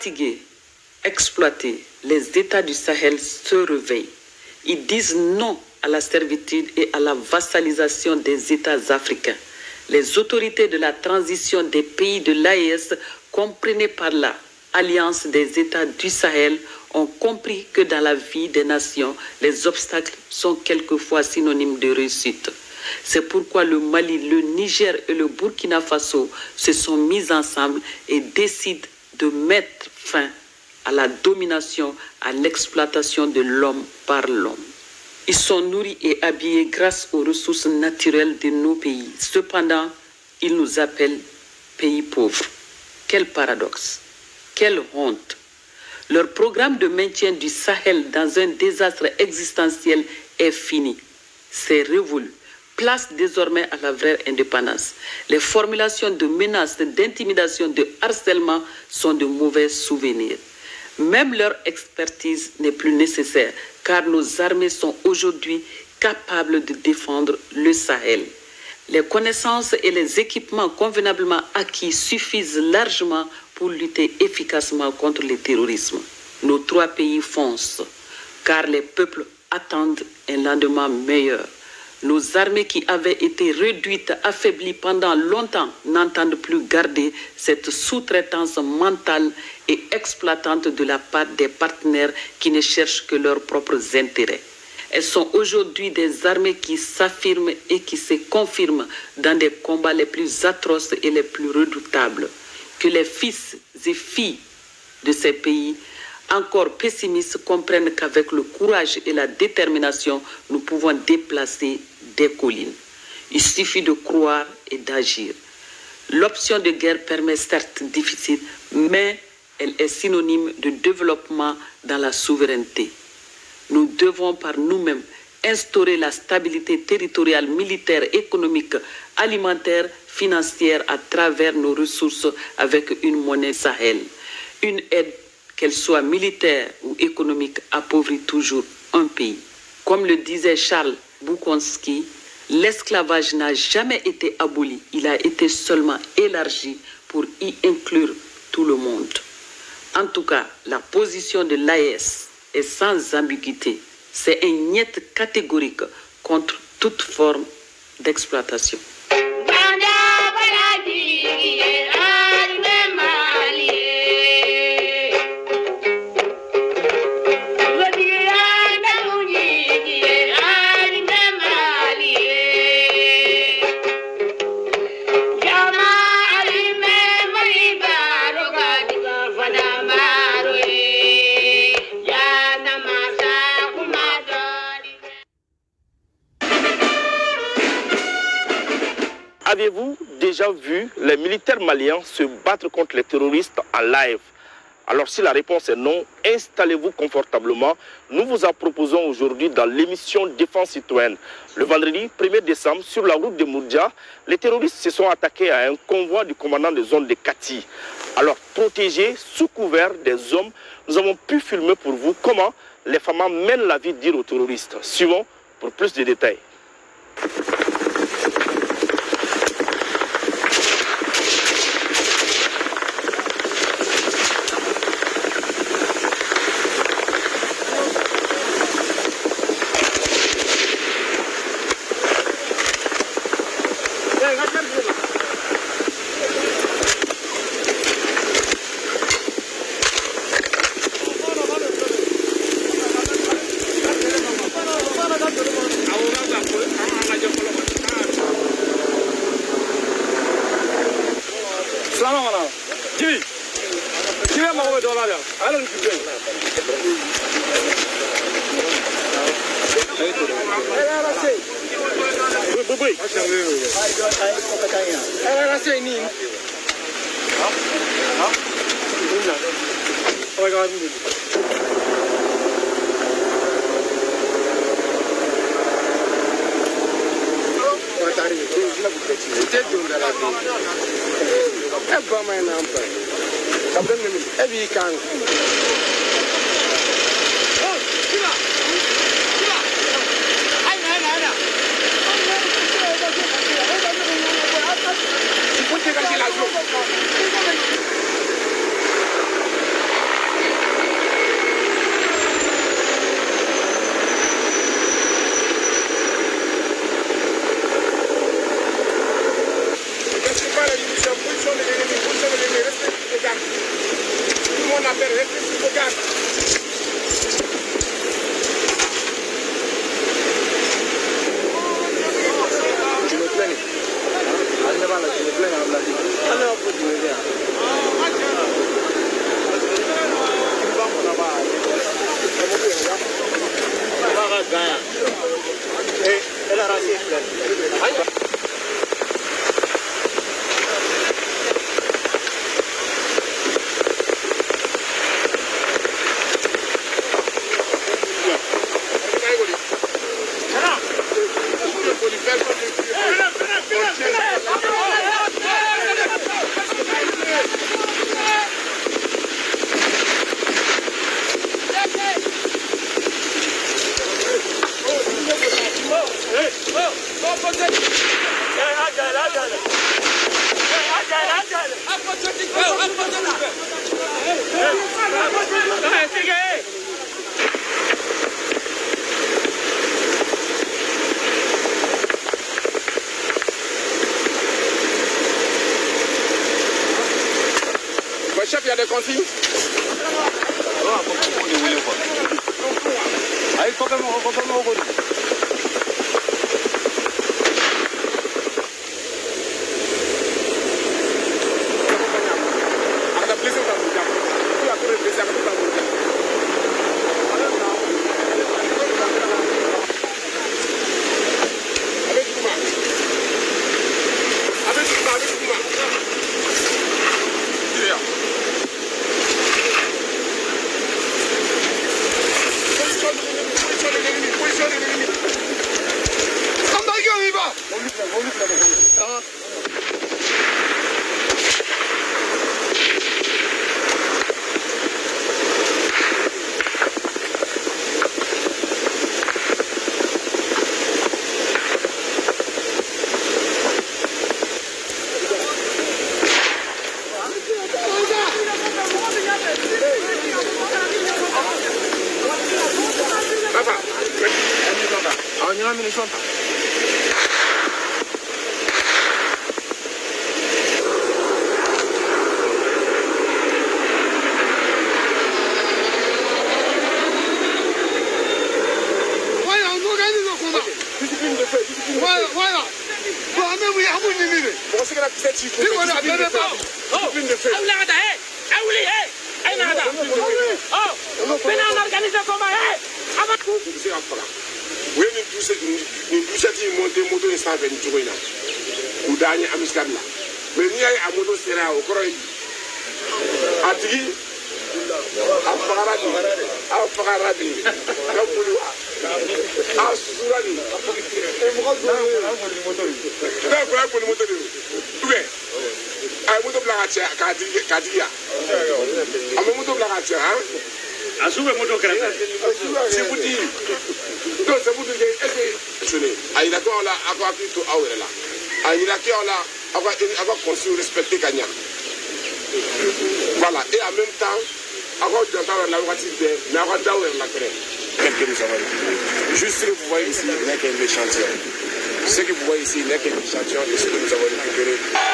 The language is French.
fatigués, exploités, les États du Sahel se réveillent. Ils disent non à la servitude et à la vassalisation des États africains. Les autorités de la transition des pays de l'AES, comprenées par la Alliance des États du Sahel, ont compris que dans la vie des nations, les obstacles sont quelquefois synonymes de réussite. C'est pourquoi le Mali, le Niger et le Burkina Faso se sont mis ensemble et décident de mettre fin à la domination, à l'exploitation de l'homme par l'homme. Ils sont nourris et habillés grâce aux ressources naturelles de nos pays. Cependant, ils nous appellent pays pauvres. Quel paradoxe, quelle honte. Leur programme de maintien du Sahel dans un désastre existentiel est fini. C'est révolu. Place désormais à la vraie indépendance. Les formulations de menaces, d'intimidation, de harcèlement sont de mauvais souvenirs. Même leur expertise n'est plus nécessaire, car nos armées sont aujourd'hui capables de défendre le Sahel. Les connaissances et les équipements convenablement acquis suffisent largement pour lutter efficacement contre le terrorisme. Nos trois pays foncent, car les peuples attendent un lendemain meilleur. Nos armées qui avaient été réduites, affaiblies pendant longtemps, n'entendent plus garder cette sous-traitance mentale et exploitante de la part des partenaires qui ne cherchent que leurs propres intérêts. Elles sont aujourd'hui des armées qui s'affirment et qui se confirment dans des combats les plus atroces et les plus redoutables. Que les fils et filles de ces pays, encore pessimistes, comprennent qu'avec le courage et la détermination, nous pouvons déplacer des collines. Il suffit de croire et d'agir. L'option de guerre permet certes difficile, mais elle est synonyme de développement dans la souveraineté. Nous devons par nous-mêmes instaurer la stabilité territoriale, militaire, économique, alimentaire, financière à travers nos ressources avec une monnaie Sahel. Une aide, qu'elle soit militaire ou économique, appauvrit toujours un pays. Comme le disait Charles Bukowski, l'esclavage n'a jamais été aboli, il a été seulement élargi pour y inclure tout le monde. En tout cas, la position de l'AES est sans ambiguïté. C'est un niet catégorique contre toute forme d'exploitation. Avez-vous déjà vu les militaires maliens se battre contre les terroristes en live? Alors si la réponse est non, installez-vous confortablement. Nous vous en proposons aujourd'hui dans l'émission Défense citoyenne. Le vendredi 1er décembre, sur la route de Moudja, les terroristes se sont attaqués à un convoi du commandant de zone de Kati. Alors protégés, sous couvert des hommes, nous avons pu filmer pour vous comment les femmes mènent la vie dure aux terroristes. Suivons pour plus de détails. Chef, il y a des consignes. Voilà, et en même temps, juste ce que vous voyez ici n'est qu'un échantillon. Ce que vous voyez ici n'est qu'un échantillon de ce que nous avons récupéré.